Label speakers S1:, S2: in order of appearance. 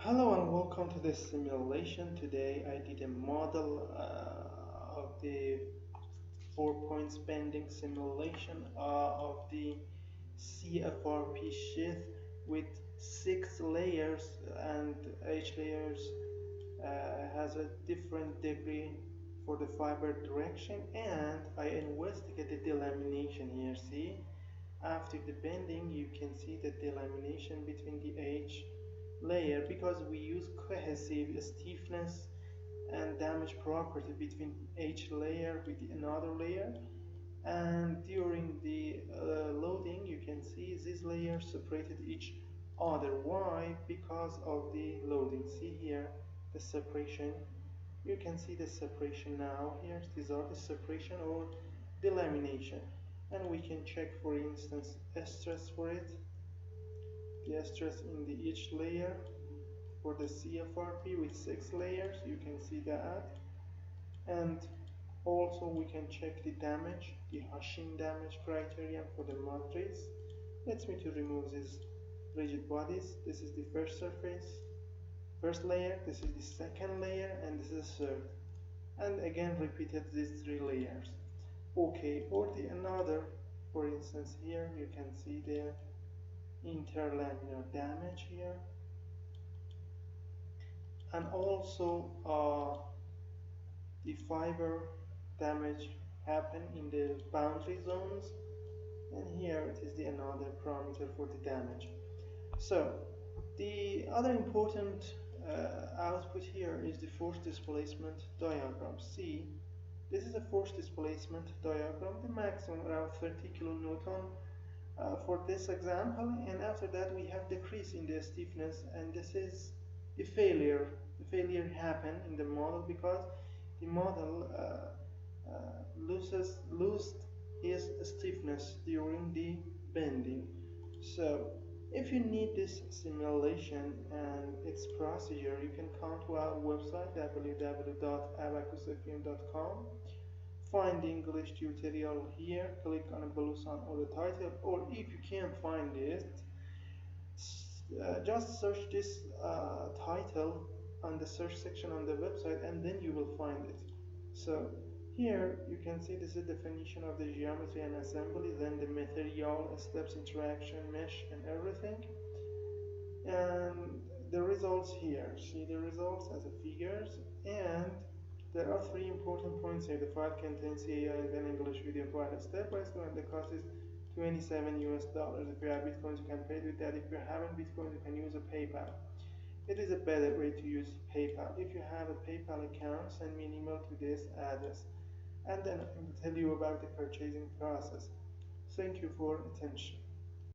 S1: Hello and welcome to this simulation. Today I did a model of the 4-point spending simulation of the CFRP sheet with 6 layers, and each layers has a different degree for the fiber direction, and I investigated the lamination here. See, after the bending you can see the delamination between the edge layer because we use cohesive stiffness and damage property between each layer with another layer, and during the loading you can see these layers separated each other. Why? Because of the loading. See here the separation, you can see the separation now. Here these are the separation or delamination, and we can check for instance stress for it, the stress in the each layer for the CFRP with 6 layers. You can see that, and also we can check the damage, the Hashim damage criterion for the matrix. Let me to remove these rigid bodies. This is the first surface, first layer, this is the second layer, and this is the third, and again repeated these 3 layers. Okay, or the another, for instance here you can see the interlaminar damage here, and also the fiber damage happen in the boundary zones, and here it is the another parameter for the damage. So the other important output here is the force displacement diagram. See, this is a force displacement diagram, the maximum around 30 kilonewton for this example, and after that we have decrease in the stiffness, and this is the failure. The failure happened in the model because the model lost his stiffness during the bending. So if you need this simulation and its procedure, you can come to our website www.abaqusfm.com, find the English tutorial here, click on a blue sign or the title, or if you can't find it, just search this title on the search section on the website, and then you will find it. So here you can see this is the definition of the geometry and assembly, then the material steps, interaction, mesh, and everything, and the results here. See the results as a figures, and there are 3 important points here. The file contains CAI and then English video file step by step, and the cost is $27 US. If you have Bitcoins, you can pay with that. If you haven't Bitcoin, you can use a PayPal. It is a better way to use PayPal. If you have a PayPal account, send me an email to this address, and then I will tell you about the purchasing process. Thank you for attention.